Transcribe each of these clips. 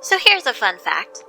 So here's a fun fact.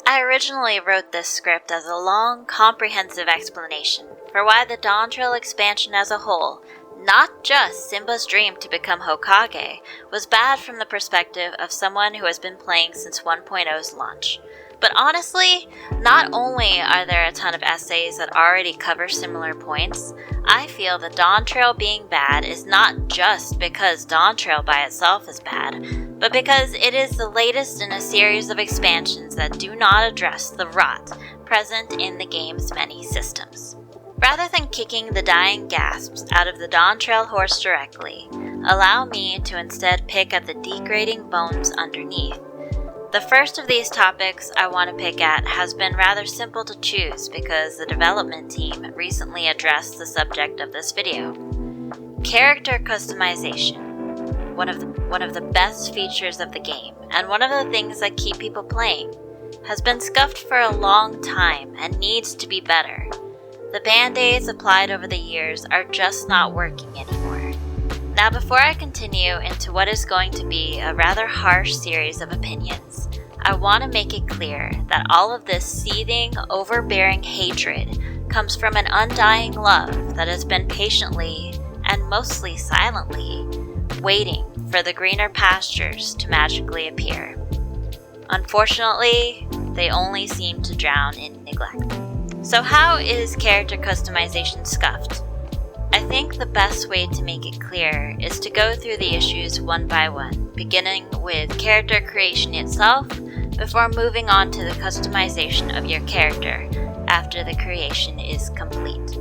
I originally wrote this script as a long, comprehensive explanation for why the Dawn Trail expansion as a whole, not just Simba's dream to become Hokage, was bad from the perspective of someone who has been playing since 1.0's launch. But honestly, not only are there a ton of essays that already cover similar points, I feel that Dawn Trail being bad is not just because Dawn Trail by itself is bad, but because it is the latest in a series of expansions that do not address the rot present in the game's many systems. Rather than kicking the dying gasps out of the Dawn Trail horse directly, allow me to instead pick at the degrading bones underneath. The first of these topics I want to pick at has been rather simple to choose because the development team recently addressed the subject of this video. Character customization, one of the best features of the game, and one of the things that keep people playing, has been scuffed for a long time and needs to be better. The band-aids applied over the years are just not working anymore. Now, before I continue into what is going to be a rather harsh series of opinions, I want to make it clear that all of this seething, overbearing hatred comes from an undying love that has been patiently, and mostly silently, waiting for the greener pastures to magically appear. Unfortunately, they only seem to drown in neglect. So how is character customization scuffed? I think the best way to make it clear is to go through the issues one by one, beginning with character creation itself, before moving on to the customization of your character after the creation is complete.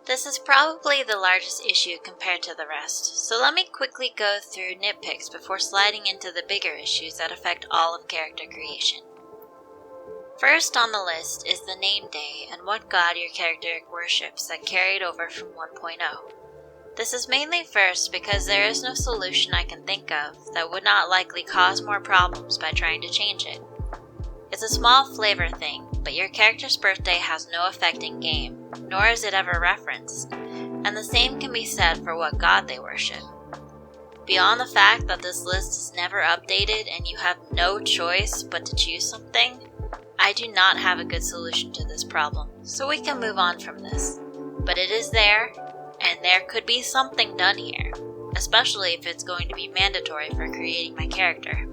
This is probably the largest issue compared to the rest, so let me quickly go through nitpicks before sliding into the bigger issues that affect all of character creation. First on the list is the name day and what god your character worships that carried over from 1.0. This is mainly first because there is no solution I can think of that would not likely cause more problems by trying to change it. It's a small flavor thing, but your character's birthday has no effect in game, nor is it ever referenced, and the same can be said for what god they worship. Beyond the fact that this list is never updated and you have no choice but to choose something, I do not have a good solution to this problem, so we can move on from this. But it is there, and there could be something done here, especially if it's going to be mandatory for creating my character.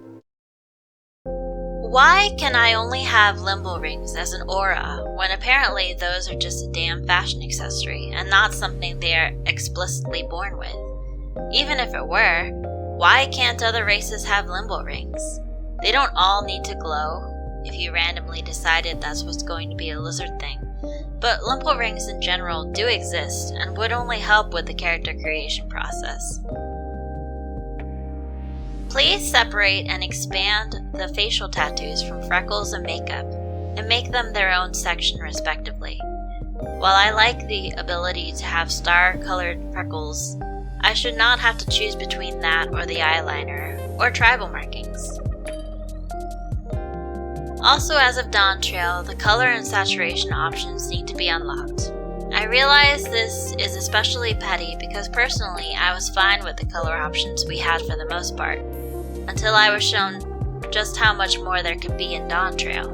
Why can I only have limbo rings as an aura when apparently those are just a damn fashion accessory and not something they are explicitly born with? Even if it were, why can't other races have limbo rings? They don't all need to glow if you randomly decided that's what's going to be a lizard thing, but limbo rings in general do exist and would only help with the character creation process. Please separate and expand the facial tattoos from freckles and makeup, and make them their own section respectively. While I like the ability to have star-colored freckles, I should not have to choose between that or the eyeliner, or tribal markings. Also, as of Dawn Trail, the color and saturation options need to be unlocked. I realize this is especially petty because personally I was fine with the color options we had for the most part, until I was shown just how much more there could be in Dawn Trail.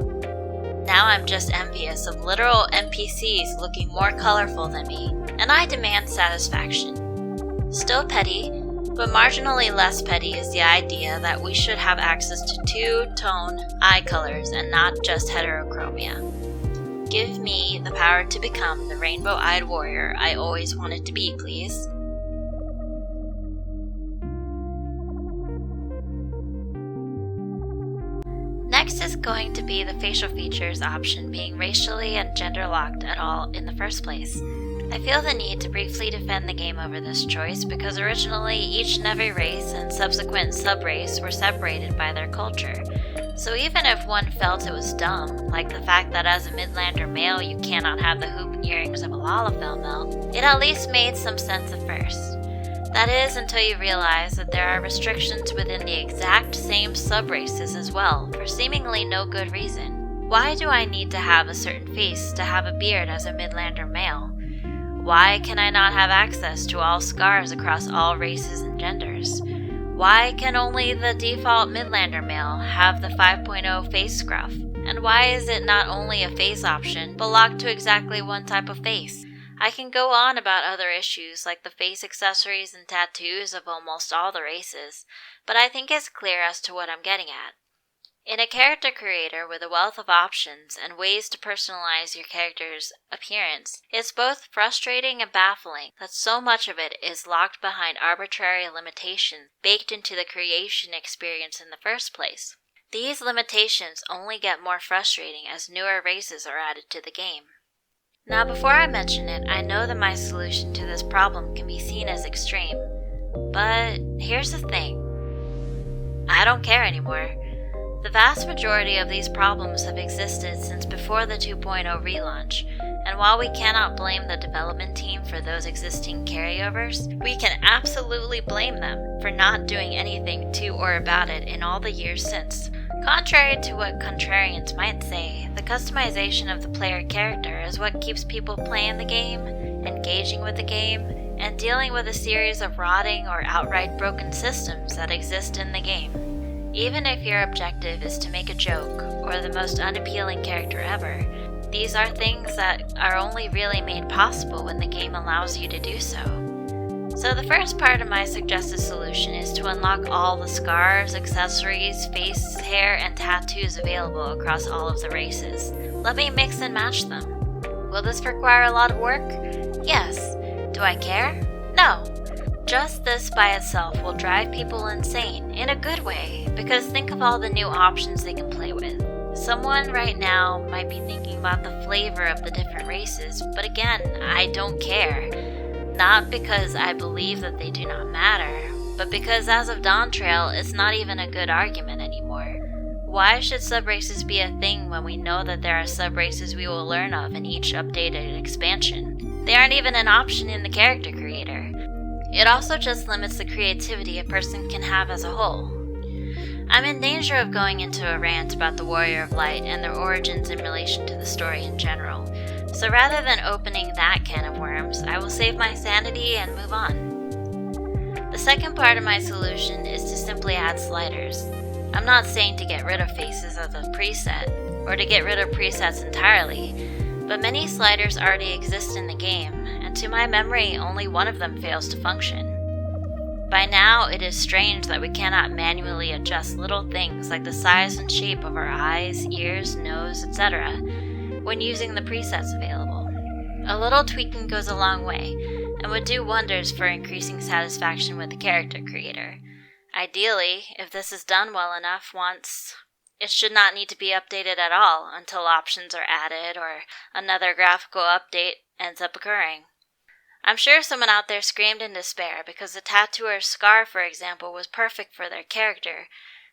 Now I'm just envious of literal NPCs looking more colorful than me, and I demand satisfaction. Still petty, but marginally less petty is the idea that we should have access to two-tone eye colors and not just heterochromia. Give me the power to become the rainbow-eyed warrior I always wanted to be, please. Next is going to be the facial features option being racially and gender locked at all in the first place. I feel the need to briefly defend the game over this choice because originally each and every race and subsequent sub-race were separated by their culture. So even if one felt it was dumb, like the fact that as a Midlander male you cannot have the hoop earrings of a Lalafell male, it at least made some sense at first. That is, until you realize that there are restrictions within the exact same sub-races as well, for seemingly no good reason. Why do I need to have a certain face to have a beard as a Midlander male? Why can I not have access to all scars across all races and genders? Why can only the default Midlander male have the 5.0 face scruff? And why is it not only a face option, but locked to exactly one type of face? I can go on about other issues like the face accessories and tattoos of almost all the races, but I think it's clear as to what I'm getting at. In a character creator with a wealth of options and ways to personalize your character's appearance, it's both frustrating and baffling that so much of it is locked behind arbitrary limitations baked into the creation experience in the first place. These limitations only get more frustrating as newer races are added to the game. Now, before I mention it, I know that my solution to this problem can be seen as extreme. But here's the thing. I don't care anymore. The vast majority of these problems have existed since before the 2.0 relaunch, and while we cannot blame the development team for those existing carryovers, we can absolutely blame them for not doing anything to or about it in all the years since. Contrary to what contrarians might say, the customization of the player character is what keeps people playing the game, engaging with the game, and dealing with a series of rotting or outright broken systems that exist in the game. Even if your objective is to make a joke or the most unappealing character ever, these are things that are only really made possible when the game allows you to do so. So the first part of my suggested solution is to unlock all the scars, accessories, face, hair, and tattoos available across all of the races. Let me mix and match them. Will this require a lot of work? Yes. Do I care? No. Just this by itself will drive people insane, in a good way, because think of all the new options they can play with. Someone right now might be thinking about the flavor of the different races, but again, I don't care. Not because I believe that they do not matter, but because as of Dawntrail, it's not even a good argument anymore. Why should subraces be a thing when we know that there are subraces we will learn of in each updated expansion? They aren't even an option in the character creator. It also just limits the creativity a person can have as a whole. I'm in danger of going into a rant about the Warrior of Light and their origins in relation to the story in general, so rather than opening that can of worms, I will save my sanity and move on. The second part of my solution is to simply add sliders. I'm not saying to get rid of faces as a preset, or to get rid of presets entirely, but many sliders already exist in the game, and to my memory, only one of them fails to function. By now, it is strange that we cannot manually adjust little things like the size and shape of our eyes, ears, nose, etc. when using the presets available. A little tweaking goes a long way, and would do wonders for increasing satisfaction with the character creator. Ideally, if this is done well enough once, it should not need to be updated at all until options are added or another graphical update ends up occurring. I'm sure someone out there screamed in despair because the tattooer's scar, for example, was perfect for their character,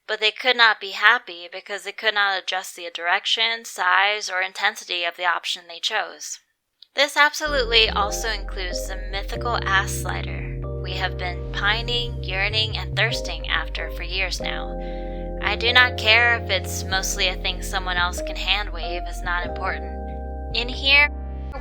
but they could not be happy because they could not adjust the direction, size, or intensity of the option they chose. This absolutely also includes the mythical ass slider we have been pining, yearning, and thirsting after for years now. I do not care if it's mostly a thing someone else can hand wave, it's not important. In here,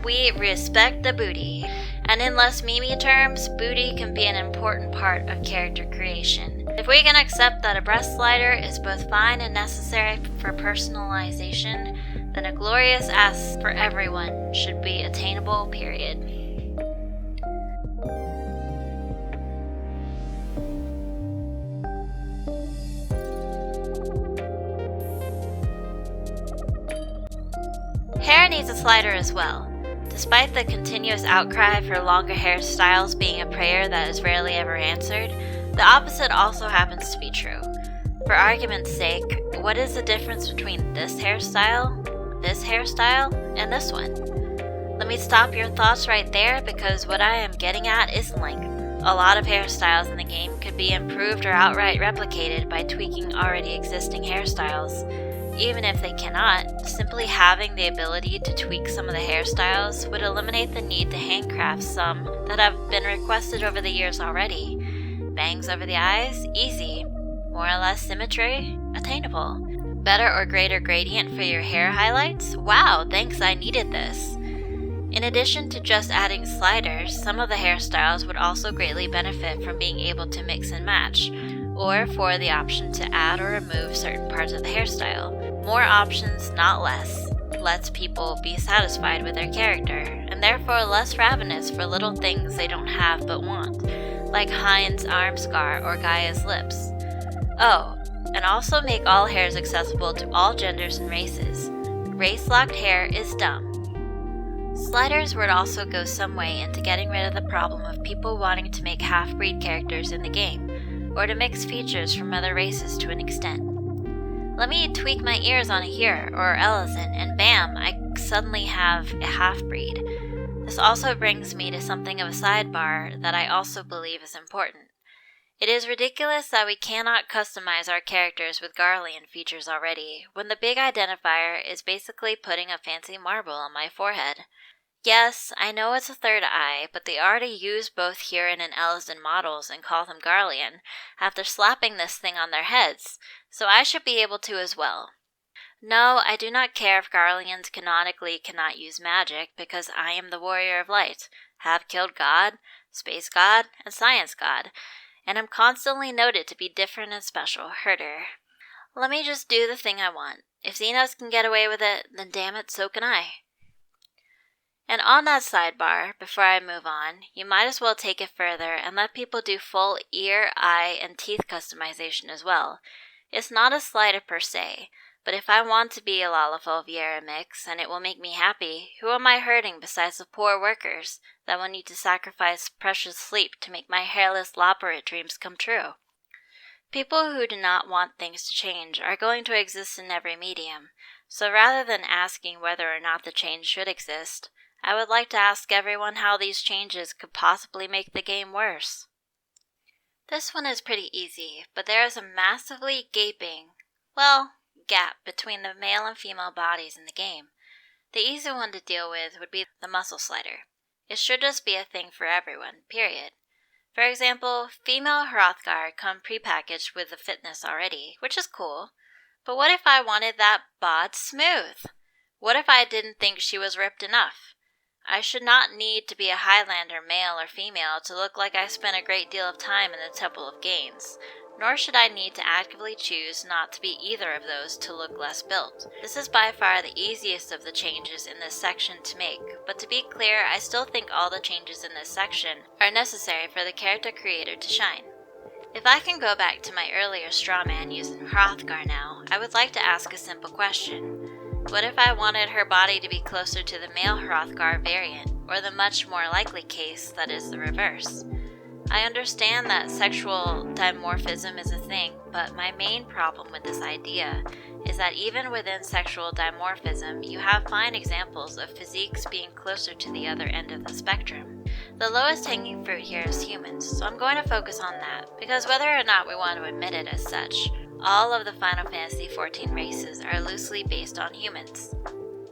we respect the booty, and in less Mimi terms, booty can be an important part of character creation. If we can accept that a breast slider is both fine and necessary for personalization, then a glorious ass for everyone should be attainable, period. Hair needs a slider as well. Despite the continuous outcry for longer hairstyles being a prayer that is rarely ever answered, the opposite also happens to be true. For argument's sake, what is the difference between this hairstyle, and this one? Let me stop your thoughts right there because what I am getting at is length. A lot of hairstyles in the game could be improved or outright replicated by tweaking already existing hairstyles. Even if they cannot, simply having the ability to tweak some of the hairstyles would eliminate the need to handcraft some that have been requested over the years already. Bangs over the eyes? Easy. More or less symmetry? Attainable. Better or greater gradient for your hair highlights? Wow, thanks, I needed this. In addition to just adding sliders, some of the hairstyles would also greatly benefit from being able to mix and match, or for the option to add or remove certain parts of the hairstyle. More options, not less, lets people be satisfied with their character, and therefore less ravenous for little things they don't have but want, like Hein's arm scar or Gaia's lips. Oh, and also make all hairs accessible to all genders and races. Race-locked hair is dumb. Sliders would also go some way into getting rid of the problem of people wanting to make half-breed characters in the game, or to mix features from other races to an extent. Let me tweak my ears on a Hir or Elizin, and bam, I suddenly have a half-breed. This also brings me to something of a sidebar that I also believe is important. It is ridiculous that we cannot customize our characters with Garlean features already, when the big identifier is basically putting a fancy marble on my forehead. Yes, I know it's a third eye, but they already use both Huron and Elizin models and call them Garlean after slapping this thing on their heads, so I should be able to as well. No, I do not care if Garleans canonically cannot use magic, because I am the warrior of light, have killed God, space god, and science god, and am constantly noted to be different and special, herder. Let me just do the thing I want. If Xenos can get away with it, then damn it, so can I. And on that sidebar, before I move on, you might as well take it further and let people do full ear, eye, and teeth customization as well. It's not a slider per se, but if I want to be a Lalafell-Vieira mix and it will make me happy, who am I hurting besides the poor workers that will need to sacrifice precious sleep to make my hairless Loporrit dreams come true? People who do not want things to change are going to exist in every medium, so rather than asking whether or not the change should exist, I would like to ask everyone how these changes could possibly make the game worse. This one is pretty easy, but there is a massively gaping, gap between the male and female bodies in the game. The easy one to deal with would be the muscle slider. It should just be a thing for everyone, period. For example, female Hrothgar come prepackaged with the fitness already, which is cool. But what if I wanted that bod smooth? What if I didn't think she was ripped enough? I should not need to be a Highlander, male or female, to look like I spent a great deal of time in the Temple of Gains, nor should I need to actively choose not to be either of those to look less built. This is by far the easiest of the changes in this section to make, but to be clear, I still think all the changes in this section are necessary for the character creator to shine. If I can go back to my earlier straw man using Hrothgar now, I would like to ask a simple question. What if I wanted her body to be closer to the male Hrothgar variant, or the much more likely case that is the reverse? I understand that sexual dimorphism is a thing, but my main problem with this idea is that even within sexual dimorphism, you have fine examples of physiques being closer to the other end of the spectrum. The lowest hanging fruit here is humans, so I'm going to focus on that, because whether or not we want to admit it as such, all of the Final Fantasy XIV races are loosely based on humans.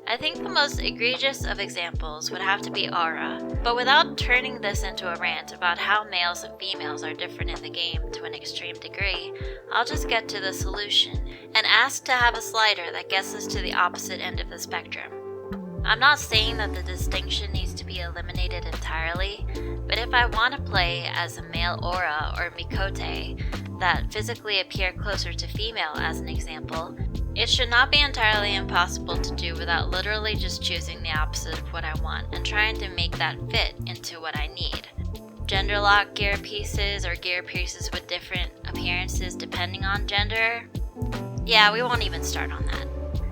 I think the most egregious of examples would have to be Aura, but without turning this into a rant about how males and females are different in the game to an extreme degree, I'll just get to the solution and ask to have a slider that gets us to the opposite end of the spectrum. I'm not saying that the distinction needs to be eliminated entirely, but if I want to play as a male Aura or Mikote that physically appear closer to female as an example, it should not be entirely impossible to do without literally just choosing the opposite of what I want and trying to make that fit into what I need. Gender lock gear pieces or gear pieces with different appearances depending on gender? Yeah, we won't even start on that.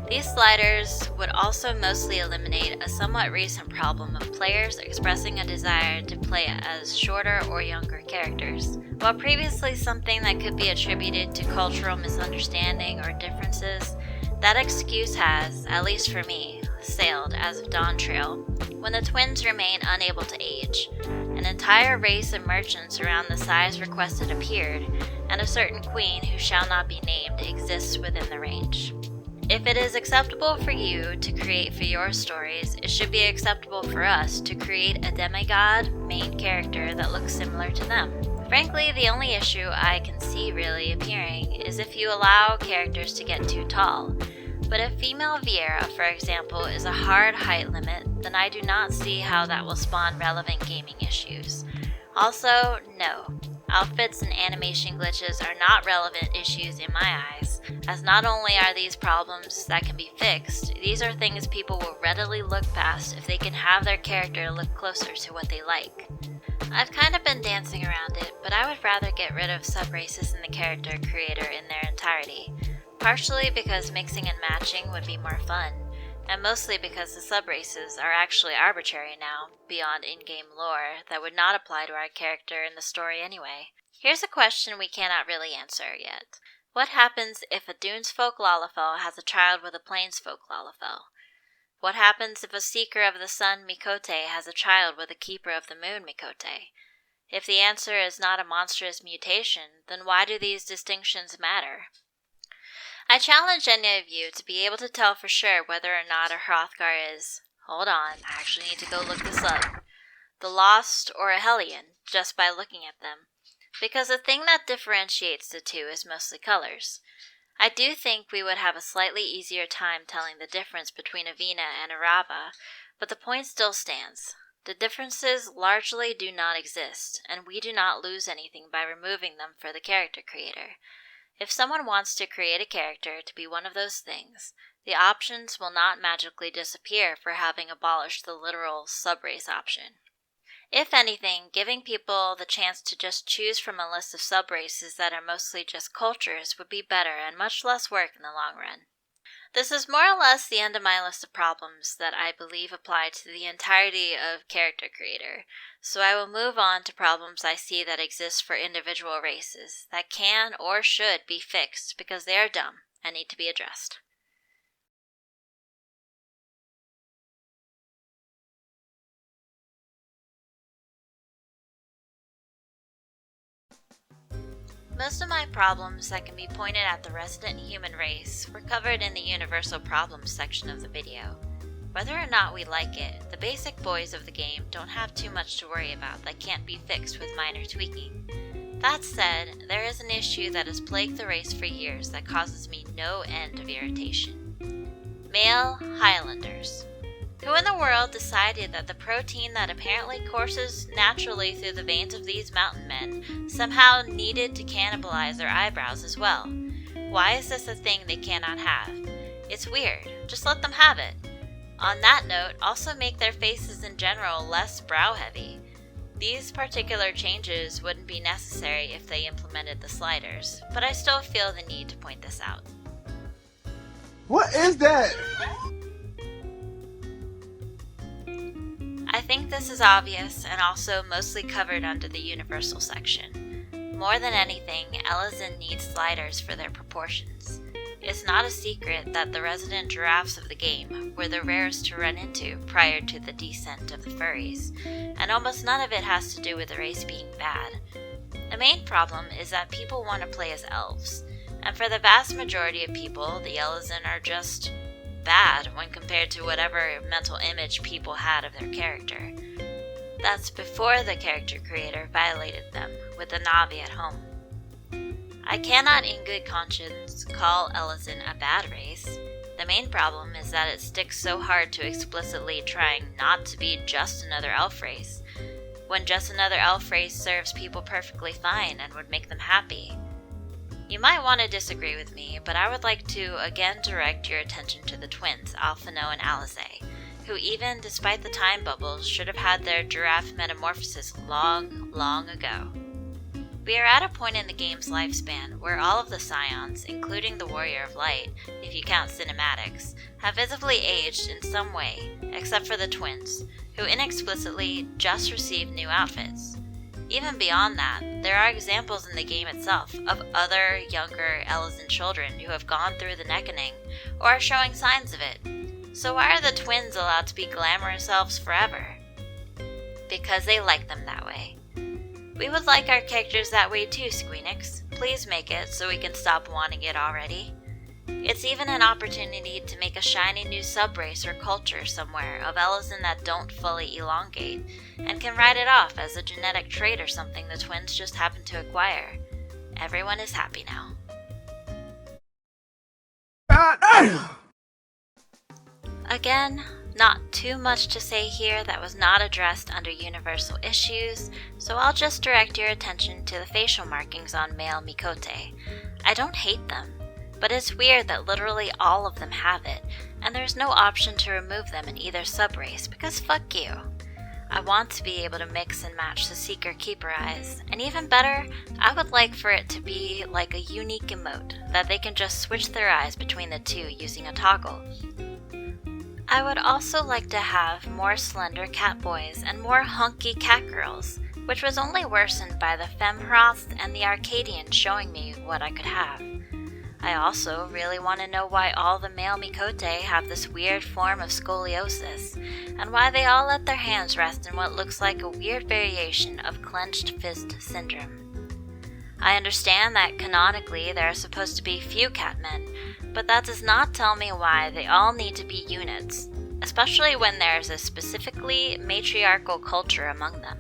These sliders would also mostly eliminate a somewhat recent problem of players expressing a desire to play as shorter or younger characters. While previously something that could be attributed to cultural misunderstanding or differences, that excuse has, at least for me, sailed as of Dawntrail, when the twins remain unable to age. An entire race of merchants around the size requested appeared, and a certain queen who shall not be named exists within the range. If it is acceptable for you to create for your stories, it should be acceptable for us to create a demigod main character that looks similar to them. Frankly, the only issue I can see really appearing is if you allow characters to get too tall. But if female Viera, for example, is a hard height limit, then I do not see how that will spawn relevant gaming issues. Also, no. Outfits and animation glitches are not relevant issues in my eyes, as not only are these problems that can be fixed, these are things people will readily look past if they can have their character look closer to what they like. I've kind of been dancing around it, but I would rather get rid of subraces in the character creator in their entirety. Partially because mixing and matching would be more fun, and mostly because the subraces are actually arbitrary now, beyond in-game lore, that would not apply to our character in the story anyway. Here's a question we cannot really answer yet. What happens if a Dunesfolk Lalafell has a child with a Plainsfolk Lalafell? What happens if a Seeker of the Sun Mikote has a child with a Keeper of the Moon Mikote? If the answer is not a monstrous mutation, then why do these distinctions matter? I challenge any of you to be able to tell for sure whether or not a Hrothgar is, hold on, I actually need to go look this up, the Lost or a Hellion, just by looking at them. Because the thing that differentiates the two is mostly colors. I do think we would have a slightly easier time telling the difference between a Vina and a Rava, but the point still stands. The differences largely do not exist, and we do not lose anything by removing them for the character creator. If someone wants to create a character to be one of those things, the options will not magically disappear for having abolished the literal subrace option. If anything, giving people the chance to just choose from a list of subraces that are mostly just cultures would be better and much less work in the long run. This is more or less the end of my list of problems that I believe apply to the entirety of character creator, so I will move on to problems I see that exist for individual races that can or should be fixed because they are dumb and need to be addressed. Most of my problems that can be pointed at the resident human race were covered in the universal problems section of the video. Whether or not we like it, the basic boys of the game don't have too much to worry about that can't be fixed with minor tweaking. That said, there is an issue that has plagued the race for years that causes me no end of irritation. Male Highlanders. Who in the world decided that the protein that apparently courses naturally through the veins of these mountain men somehow needed to cannibalize their eyebrows as well? Why is this a thing they cannot have? It's weird. Just let them have it. On that note, also make their faces in general less brow heavy. These particular changes wouldn't be necessary if they implemented the sliders, but I still feel the need to point this out. What is that? I think this is obvious and also mostly covered under the universal section. More than anything, Elezen needs sliders for their proportions. It's not a secret that the resident giraffes of the game were the rarest to run into prior to the descent of the furries, and almost none of it has to do with the race being bad. The main problem is that people want to play as elves, and for the vast majority of people, the Elezen are just bad when compared to whatever mental image people had of their character. That's before the character creator violated them with the Na'vi at home. I cannot in good conscience call Elezen a bad race. The main problem is that it sticks so hard to explicitly trying not to be just another elf race, when just another elf race serves people perfectly fine and would make them happy. You might want to disagree with me, but I would like to again direct your attention to the twins, Alphino and Alisaie, who even despite the time bubbles should have had their giraffe metamorphosis long, long ago. We are at a point in the game's lifespan where all of the scions, including the Warrior of Light, if you count cinematics, have visibly aged in some way, except for the twins, who inexplicitly just received new outfits. Even beyond that, there are examples in the game itself of other younger Elezen children who have gone through the Neckoning or are showing signs of it. So why are the twins allowed to be glamorous elves forever? Because they like them that way. We would like our characters that way too, Squeenix. Please make it so we can stop wanting it already. It's even an opportunity to make a shiny new subrace or culture somewhere of Elezen that don't fully elongate, and can write it off as a genetic trait or something the twins just happen to acquire. Everyone is happy now. God damn! Again, not too much to say here that was not addressed under universal issues, so I'll just direct your attention to the facial markings on male Mikote. I don't hate them, but it's weird that literally all of them have it, and there's no option to remove them in either subrace, because fuck you. I want to be able to mix and match the Seeker-Keeper eyes, and even better, I would like for it to be like a unique emote, that they can just switch their eyes between the two using a toggle. I would also like to have more slender cat boys and more hunky cat girls, which was only worsened by the Femfrost and the Arcadian showing me what I could have. I also really want to know why all the male Mikote have this weird form of scoliosis, and why they all let their hands rest in what looks like a weird variation of clenched fist syndrome. I understand that canonically there are supposed to be few catmen, but that does not tell me why they all need to be units, especially when there's a specifically matriarchal culture among them.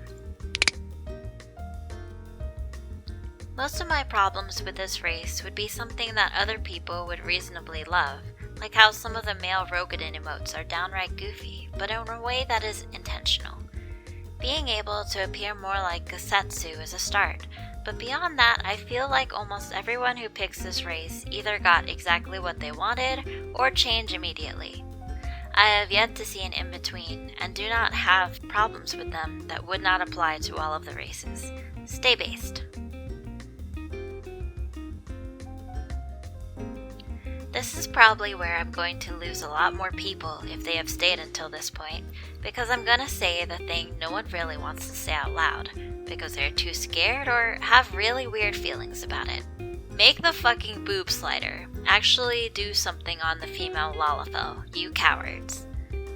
Most of my problems with this race would be something that other people would reasonably love, like how some of the male Rogadin emotes are downright goofy, but in a way that is intentional. Being able to appear more like Gasetsu is a start, but beyond that, I feel like almost everyone who picks this race either got exactly what they wanted or change immediately. I have yet to see an in-between, and do not have problems with them that would not apply to all of the races. Stay based. This is probably where I'm going to lose a lot more people if they have stayed until this point, because I'm gonna say the thing no one really wants to say out loud, because they're too scared or have really weird feelings about it. Make the fucking boob slider actually do something on the female Lalafell, you cowards.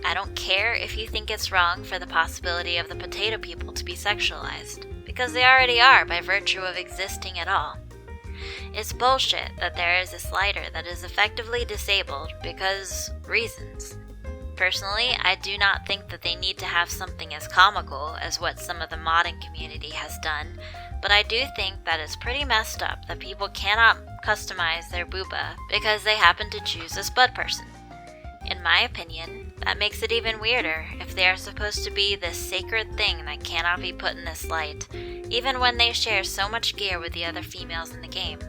I don't care if you think it's wrong for the possibility of the potato people to be sexualized, because they already are by virtue of existing at all. It's bullshit that there is a slider that is effectively disabled because reasons. Personally, I do not think that they need to have something as comical as what some of the modding community has done, but I do think that it's pretty messed up that people cannot customize their booba because they happen to choose a spud person. In my opinion, that makes it even weirder if they are supposed to be this sacred thing that cannot be put in this light, even when they share so much gear with the other females in the game.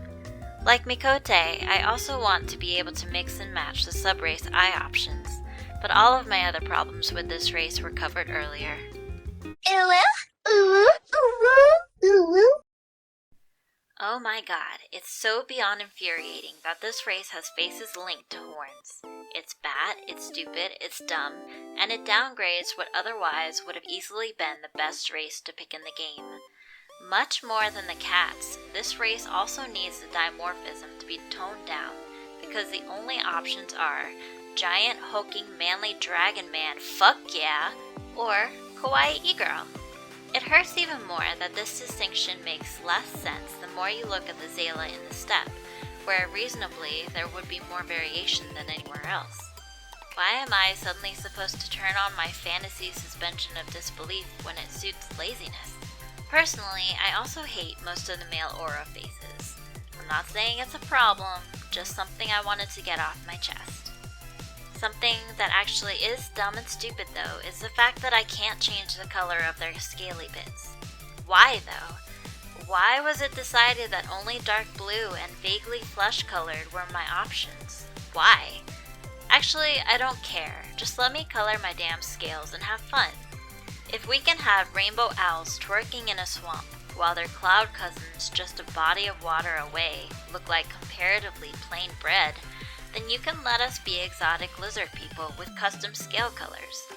Like Mikote, I also want to be able to mix and match the subrace eye options, but all of my other problems with this race were covered earlier. Oh my god, it's so beyond infuriating that this race has faces linked to horns. It's bad, it's stupid, it's dumb, and it downgrades what otherwise would have easily been the best race to pick in the game. Much more than the cats, this race also needs the dimorphism to be toned down, because the only options are giant, hulking, manly dragon man, fuck yeah, or kawaii e-girl. It hurts even more that this distinction makes less sense the more you look at the Zayla in the steppe, where reasonably there would be more variation than anywhere else. Why am I suddenly supposed to turn on my fantasy suspension of disbelief when it suits laziness? Personally, I also hate most of the male aura faces. I'm not saying it's a problem, just something I wanted to get off my chest. Something that actually is dumb and stupid though is the fact that I can't change the color of their scaly bits. Why though? Why was it decided that only dark blue and vaguely flesh colored were my options? Why? Actually, I don't care. Just let me color my damn scales and have fun. If we can have rainbow owls twerking in a swamp, while their cloud cousins just a body of water away look like comparatively plain bread, then you can let us be exotic lizard people with custom scale colors.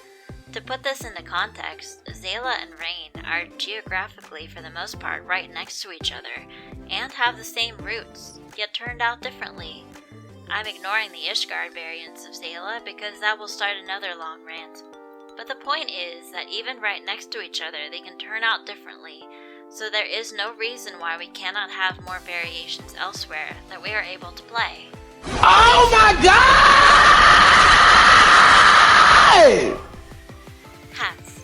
To put this into context, Zayla and Rain are geographically for the most part right next to each other, and have the same roots, yet turned out differently. I'm ignoring the Ishgard variants of Zayla because that will start another long rant. But the point is that even right next to each other they can turn out differently, so there is no reason why we cannot have more variations elsewhere that we are able to play. Oh my god! Hats.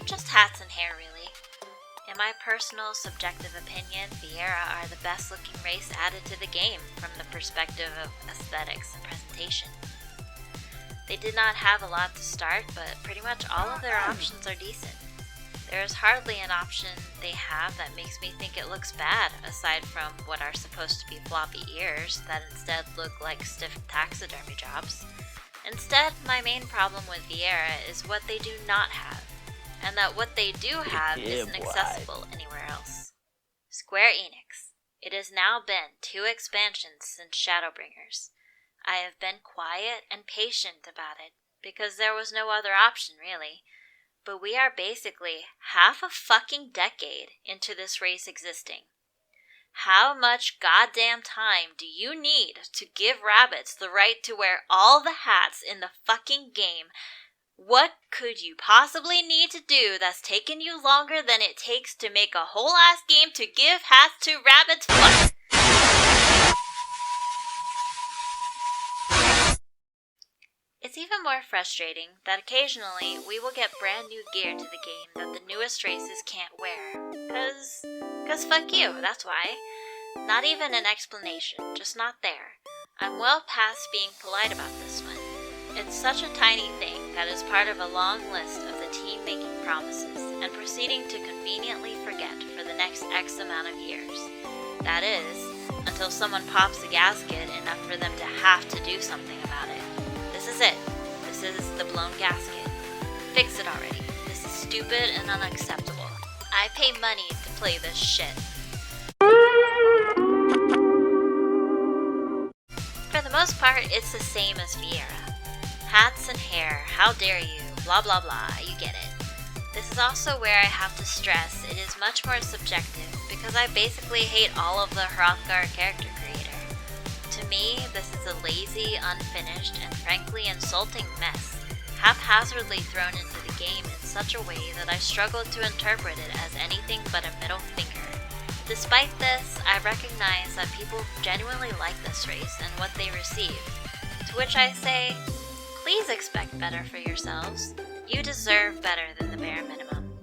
Just hats and hair, really. In my personal, subjective opinion, Viera are the best looking race added to the game from the perspective of aesthetics and presentation. They did not have a lot to start, but pretty much all of their options are decent. There is hardly an option they have that makes me think it looks bad, aside from what are supposed to be floppy ears that instead look like stiff taxidermy jobs. Instead, my main problem with Viera is what they do not have, and that what they do have isn't accessible anywhere else. Square Enix. It has now been 2 expansions since Shadowbringers. I have been quiet and patient about it, because there was no other option really. But we are basically half a fucking decade into this race existing. How much goddamn time do you need to give rabbits the right to wear all the hats in the fucking game? What could you possibly need to do that's taken you longer than it takes to make a whole ass game to give hats to rabbits? Fuck! It's even more frustrating that occasionally we will get brand new gear to the game that the newest races can't wear. Cause fuck you, that's why. Not even an explanation, just not there. I'm well past being polite about this one. It's such a tiny thing that is part of a long list of the team making promises and proceeding to conveniently forget for the next X amount of years. That is, until someone pops a gasket enough for them to have to do something about it. This is it. This is the blown gasket. Fix it already. This is stupid and unacceptable. I pay money to play this shit. For the most part, it's the same as Viera. Hats and hair, how dare you, blah blah blah, you get it. This is also where I have to stress it is much more subjective, because I basically hate all of the Hrothgar character creator. To me, this is a lazy, unfinished, and frankly insulting mess, haphazardly thrown into the game in such a way that I struggled to interpret it as anything but a middle finger. Despite this, I recognize that people genuinely like this race and what they receive, to which I say, please expect better for yourselves. You deserve better than the bare minimum.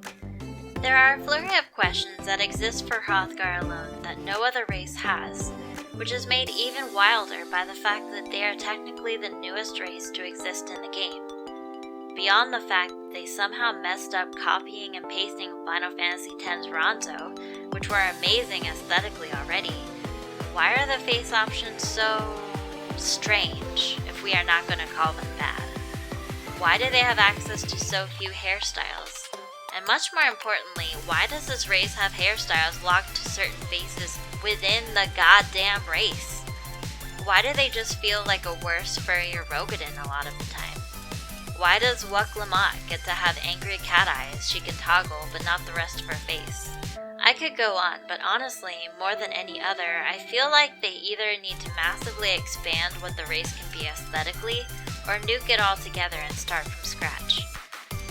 There are a flurry of questions that exist for Hrothgar alone that no other race has, which is made even wilder by the fact that they are technically the newest race to exist in the game. Beyond the fact that they somehow messed up copying and pasting Final Fantasy X's Ronzo, which were amazing aesthetically already, why are the face options so strange, if we are not going to call them bad? Why do they have access to so few hairstyles? And much more importantly, why does this race have hairstyles locked to certain faces within the goddamn race? Why do they just feel like a worse, furrier Rogadin a lot of the time? Why does Wuk Lamont get to have angry cat eyes she can toggle but not the rest of her face? I could go on, but honestly, more than any other, I feel like they either need to massively expand what the race can be aesthetically, or nuke it all together and start from scratch.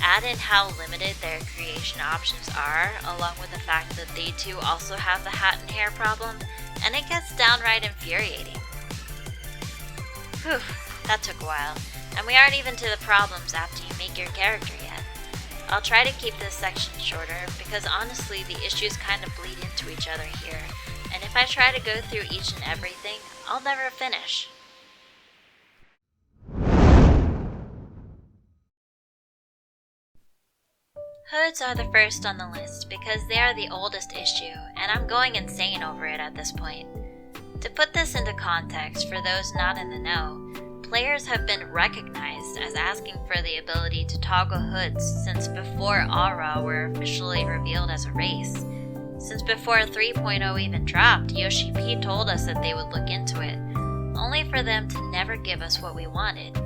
Add in how limited their creation options are, along with the fact that they too also have the hat and hair problem, and it gets downright infuriating. Whew, that took a while, and we aren't even to the problems after you make your character yet. I'll try to keep this section shorter, because honestly the issues kind of bleed into each other here, and if I try to go through each and everything, I'll never finish. Hoods are the first on the list because they are the oldest issue, and I'm going insane over it at this point. To put this into context for those not in the know, players have been recognized as asking for the ability to toggle hoods since before Aura were officially revealed as a race. Since before 3.0 even dropped, Yoshi P told us that they would look into it, only for them to never give us what we wanted.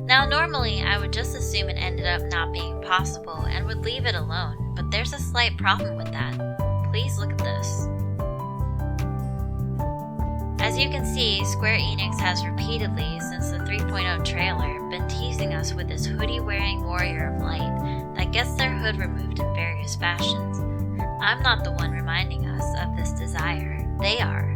Now normally I would just assume it ended up not being possible and would leave it alone, but there's a slight problem with that. Please look at this. As you can see, Square Enix has repeatedly, since the 3.0 trailer, been teasing us with this hoodie-wearing warrior of light that gets their hood removed in various fashions. I'm not the one reminding us of this desire, they are.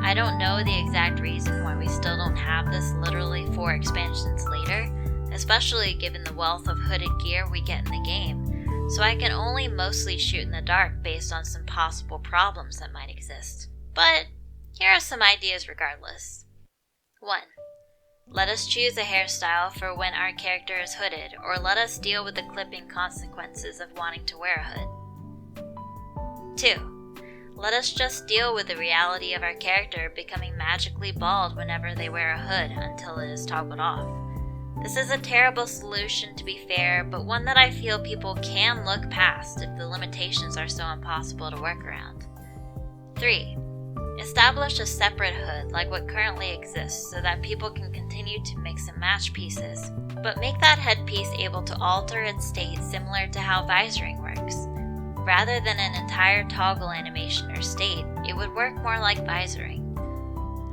I don't know the exact reason why we still don't have this literally 4 expansions later, especially given the wealth of hooded gear we get in the game, so I can only mostly shoot in the dark based on some possible problems that might exist. But here are some ideas regardless. 1. Let us choose a hairstyle for when our character is hooded, or let us deal with the clipping consequences of wanting to wear a hood. 2. Let us just deal with the reality of our character becoming magically bald whenever they wear a hood until it is toggled off. This is a terrible solution, to be fair, but one that I feel people can look past if the limitations are so impossible to work around. 3. Establish a separate hood like what currently exists so that people can continue to mix and match pieces, but make that headpiece able to alter its state similar to how visoring works. Rather than an entire toggle animation or state, it would work more like visoring.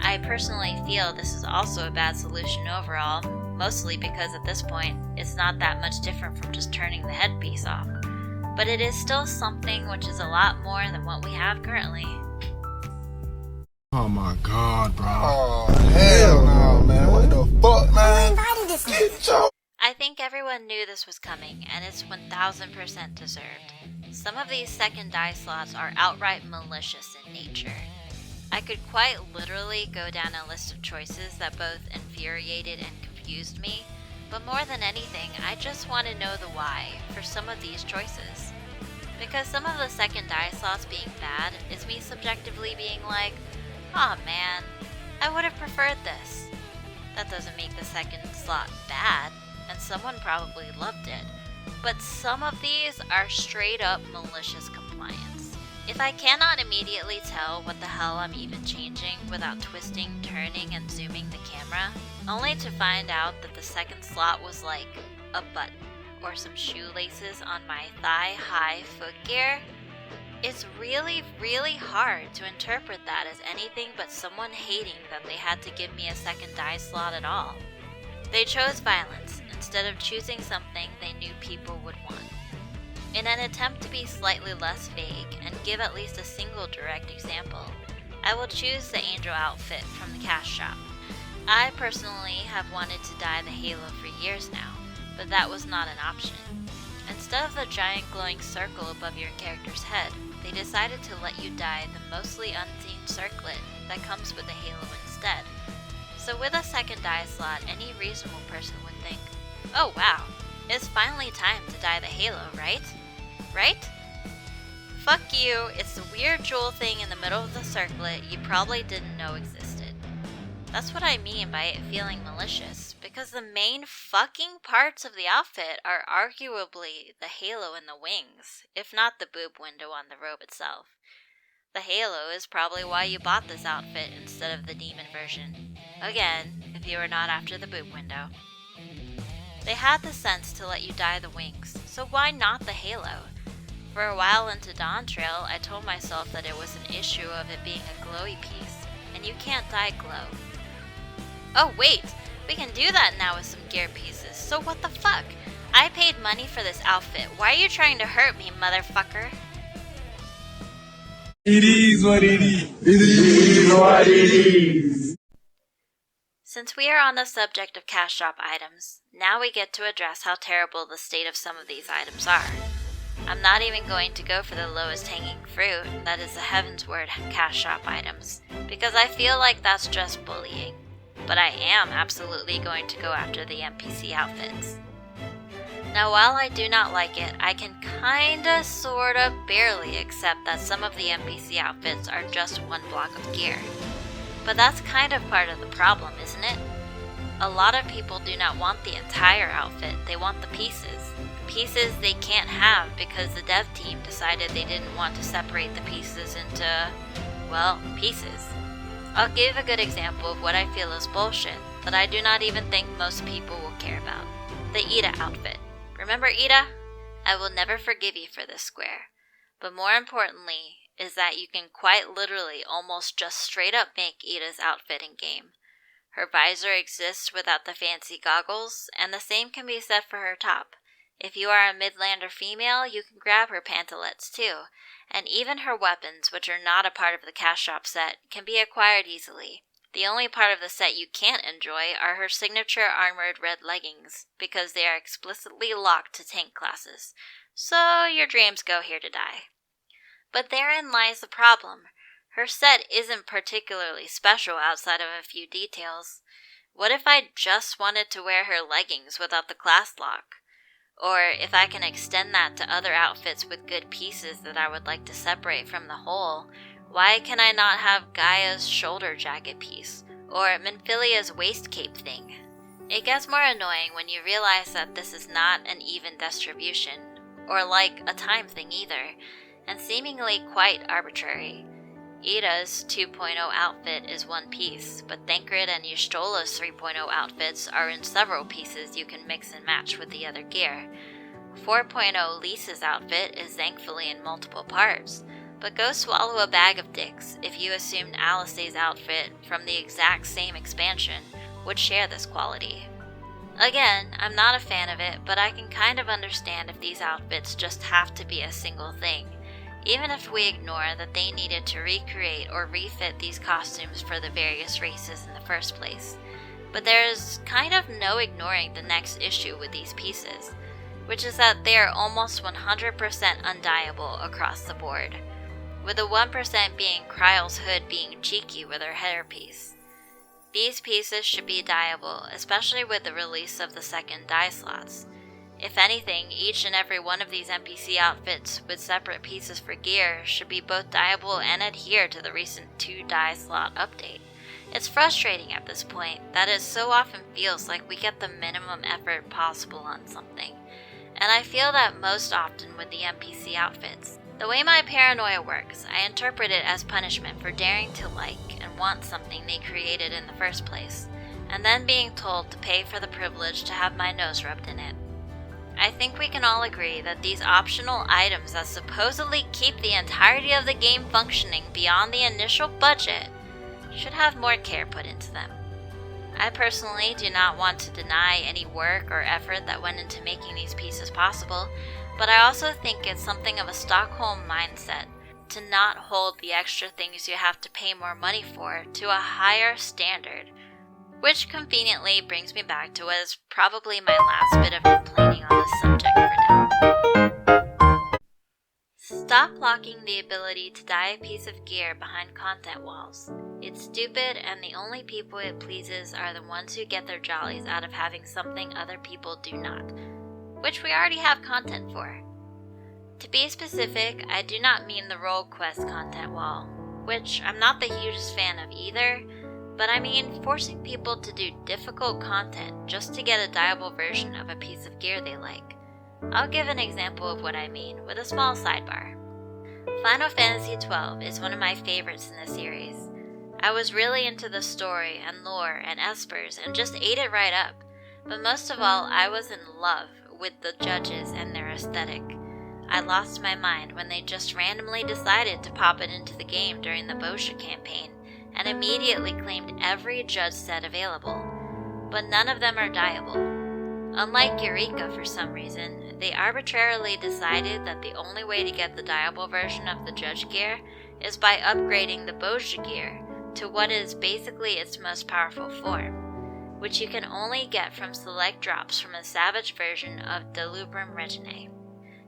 I personally feel this is also a bad solution overall, mostly because at this point, it's not that much different from just turning the headpiece off. But it is still something which is a lot more than what we have currently. Oh my god, bro. Oh, hell no, man. What the fuck, man? Get your... I think everyone knew this was coming, and it's 1000% deserved. Some of these second die slots are outright malicious in nature. I could quite literally go down a list of choices that both infuriated and confused me, but more than anything, I just want to know the why for some of these choices. Because some of the second die slots being bad is me subjectively being like, aw man, I would have preferred this. That doesn't make the second slot bad, and someone probably loved it. But some of these are straight up malicious compliance. If I cannot immediately tell what the hell I'm even changing without twisting, turning, and zooming the camera, only to find out that the second slot was like a button or some shoelaces on my thigh-high footgear, it's really, really hard to interpret that as anything but someone hating that they had to give me a second die slot at all. They chose violence instead of choosing something they knew people would want. In an attempt to be slightly less vague and give at least a single direct example, I will choose the angel outfit from the cash shop. I personally have wanted to dye the halo for years now, but that was not an option. Instead of the giant glowing circle above your character's head, they decided to let you dye the mostly unseen circlet that comes with the halo instead. So with a second dye slot, any reasonable person would think, oh wow, it's finally time to dye the halo, right? Right? Fuck you, it's the weird jewel thing in the middle of the circlet you probably didn't know existed. That's what I mean by it feeling malicious, because the main fucking parts of the outfit are arguably the halo and the wings, if not the boob window on the robe itself. The halo is probably why you bought this outfit instead of the demon version. Again, if you were not after the boob window. They had the sense to let you dye the wings, so why not the halo? For a while into Dawn Trail, I told myself that it was an issue of it being a glowy piece, and you can't dye glow. Oh wait, we can do that now with some gear pieces, so what the fuck? I paid money for this outfit, why are you trying to hurt me, motherfucker? It is what it is. It is what it is. Since we are on the subject of cash shop items, now we get to address how terrible the state of some of these items are. I'm not even going to go for the lowest hanging fruit, that is the Heavensward cash shop items, because I feel like that's just bullying. But I am absolutely going to go after the NPC outfits. Now while I do not like it, I can kinda, sorta, barely accept that some of the NPC outfits are just one block of gear. But that's kind of part of the problem, isn't it? A lot of people do not want the entire outfit, they want the pieces. The pieces they can't have because the dev team decided they didn't want to separate the pieces into, well, pieces. I'll give a good example of what I feel is bullshit, that I do not even think most people will care about. The Ida outfit. Remember Ida? I will never forgive you for this square. But more importantly is that you can quite literally almost just straight up make Ida's outfit in game. Her visor exists without the fancy goggles, and the same can be said for her top. If you are a Midlander female, you can grab her pantalettes too, and even her weapons, which are not a part of the cash shop set, can be acquired easily. The only part of the set you can't enjoy are her signature armored red leggings, because they are explicitly locked to tank classes, so your dreams go here to die. But therein lies the problem. Her set isn't particularly special outside of a few details. What if I just wanted to wear her leggings without the class lock? Or if I can extend that to other outfits with good pieces that I would like to separate from the whole, why can I not have Gaia's shoulder jacket piece, or Minfilia's waist cape thing? It gets more annoying when you realize that this is not an even distribution, or like a time thing either, and seemingly quite arbitrary. Ida's 2.0 outfit is one piece, but Thancred and Ystola's 3.0 outfits are in several pieces you can mix and match with the other gear. 4.0 Lisa's outfit is thankfully in multiple parts, but go swallow a bag of dicks if you assumed Alice's outfit from the exact same expansion would share this quality. Again, I'm not a fan of it, but I can kind of understand if these outfits just have to be a single thing, even if we ignore that they needed to recreate or refit these costumes for the various races in the first place. But there's kind of no ignoring the next issue with these pieces, which is that they are almost 100% undyeable across the board, with the 1% being Kryle's hood being cheeky with her hairpiece. These pieces should be dyeable, especially with the release of the second dye slots. If anything, each and every one of these NPC outfits with separate pieces for gear should be both dyeable and adhere to the recent 2 dye slot update. It's frustrating at this point that it so often feels like we get the minimum effort possible on something, and I feel that most often with the NPC outfits. The way my paranoia works, I interpret it as punishment for daring to like and want something they created in the first place, and then being told to pay for the privilege to have my nose rubbed in it. I think we can all agree that these optional items that supposedly keep the entirety of the game functioning beyond the initial budget should have more care put into them. I personally do not want to deny any work or effort that went into making these pieces possible, but I also think it's something of a Stockholm mindset to not hold the extra things you have to pay more money for to a higher standard, which conveniently brings me back to what is probably my last bit of complaining on this subject for now. Stop blocking the ability to dye a piece of gear behind content walls. It's stupid, and the only people it pleases are the ones who get their jollies out of having something other people do not, which we already have content for. To be specific, I do not mean the role quest content wall, which I'm not the hugest fan of either, but I mean forcing people to do difficult content just to get a dyeable version of a piece of gear they like. I'll give an example of what I mean with a small sidebar. Final Fantasy XII is one of my favorites in the series. I was really into the story and lore and espers and just ate it right up, but most of all I was in love with the judges and their aesthetic. I lost my mind when they just randomly decided to pop it into the game during the Bosha campaign and immediately claimed every judge set available, but none of them are dyeable. Unlike Eureka, for some reason, they arbitrarily decided that the only way to get the dyeable version of the judge gear is by upgrading the Bosha gear to what is basically its most powerful form, which you can only get from select drops from a savage version of Delubrum Reginae.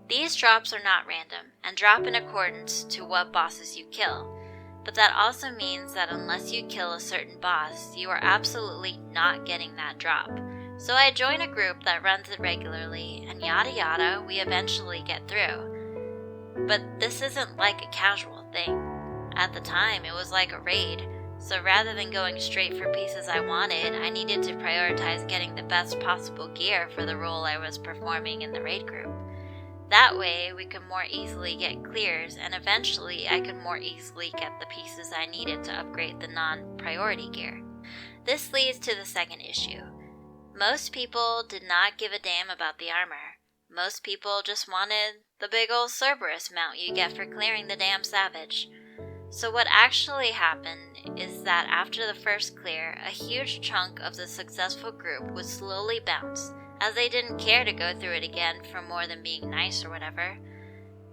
These drops are not random, and drop in accordance to what bosses you kill, but that also means that unless you kill a certain boss, you are absolutely not getting that drop. So I join a group that runs it regularly, and yada yada, we eventually get through. But this isn't like a casual thing. At the time, it was like a raid, so rather than going straight for pieces I wanted, I needed to prioritize getting the best possible gear for the role I was performing in the raid group. That way, we could more easily get clears, and eventually I could more easily get the pieces I needed to upgrade the non-priority gear. This leads to the second issue. Most people did not give a damn about the armor. Most people just wanted the big ol' Cerberus mount you get for clearing the damn savage. So what actually happened is that after the first clear, a huge chunk of the successful group would slowly bounce, as they didn't care to go through it again for more than being nice or whatever.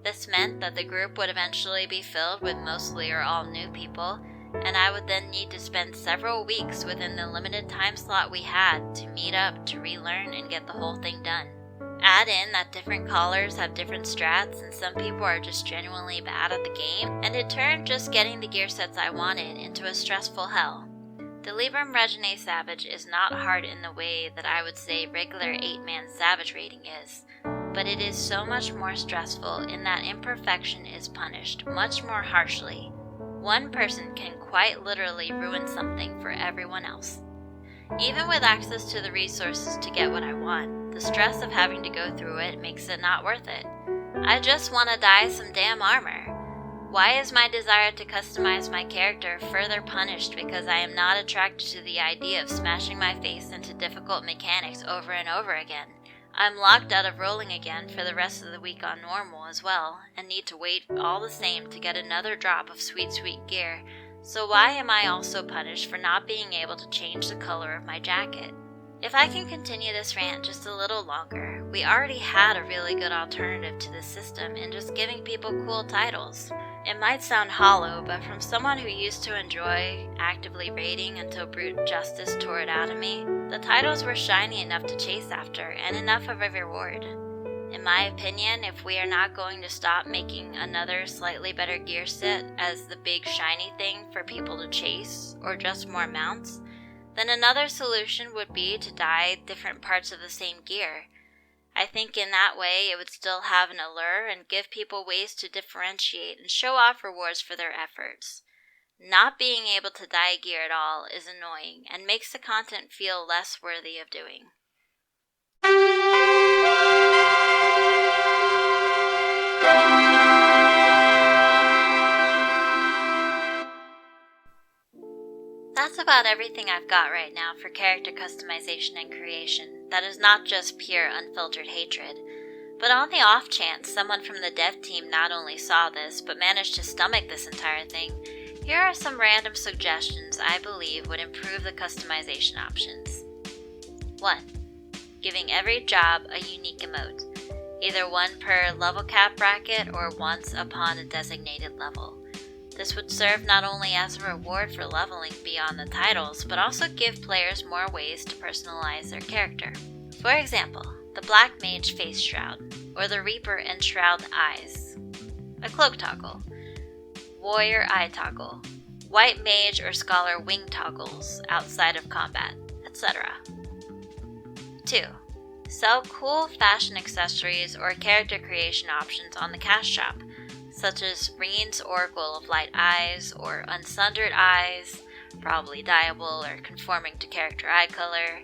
This meant that the group would eventually be filled with mostly or all new people, and I would then need to spend several weeks within the limited time slot we had to meet up to relearn and get the whole thing done. Add in that different callers have different strats and some people are just genuinely bad at the game, and it turned just getting the gear sets I wanted into a stressful hell. The Libram Regine Savage is not hard in the way that I would say regular 8-man Savage rating is, but it is so much more stressful in that imperfection is punished much more harshly. One person can quite literally ruin something for everyone else. Even with access to the resources to get what I want, the stress of having to go through it makes it not worth it. I just want to dye some damn armor. Why is my desire to customize my character further punished because I am not attracted to the idea of smashing my face into difficult mechanics over and over again? I'm locked out of rolling again for the rest of the week on normal as well, and need to wait all the same to get another drop of sweet gear, so why am I also punished for not being able to change the color of my jacket? If I can continue this rant just a little longer, we already had a really good alternative to this system in just giving people cool titles. It might sound hollow, but from someone who used to enjoy actively raiding until brute justice tore it out of me, the titles were shiny enough to chase after and enough of a reward. In my opinion, if we are not going to stop making another slightly better gear set as the big shiny thing for people to chase, or just more mounts, then another solution would be to dye different parts of the same gear. I think in that way it would still have an allure and give people ways to differentiate and show off rewards for their efforts. Not being able to dye gear at all is annoying and makes the content feel less worthy of doing. That's about everything I've got right now for character customization and creation that is not just pure unfiltered hatred. But on the off chance someone from the dev team not only saw this but managed to stomach this entire thing, here are some random suggestions I believe would improve the customization options. 1. Giving every job a unique emote, either one per level cap bracket or once upon a designated level. This would serve not only as a reward for leveling beyond the titles, but also give players more ways to personalize their character. For example, the Black Mage face shroud, or the Reaper enshroud eyes, a cloak toggle, Warrior eye toggle, White Mage or Scholar wing toggles outside of combat, etc. 2. Sell cool fashion accessories or character creation options on the cash shop, such as Reen's Oracle of Light Eyes or Unsundered Eyes, probably dyeable or conforming to character eye color,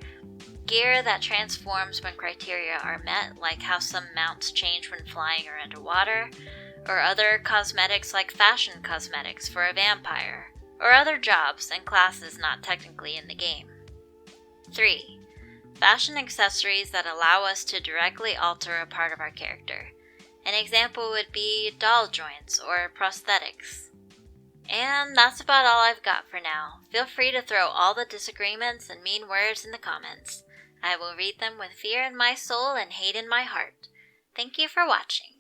gear that transforms when criteria are met, like how some mounts change when flying or underwater, or other cosmetics like fashion cosmetics for a vampire, or other jobs and classes not technically in the game. 3. Fashion accessories that allow us to directly alter a part of our character. An example would be doll joints or prosthetics. And that's about all I've got for now. Feel free to throw all the disagreements and mean words in the comments. I will read them with fear in my soul and hate in my heart. Thank you for watching.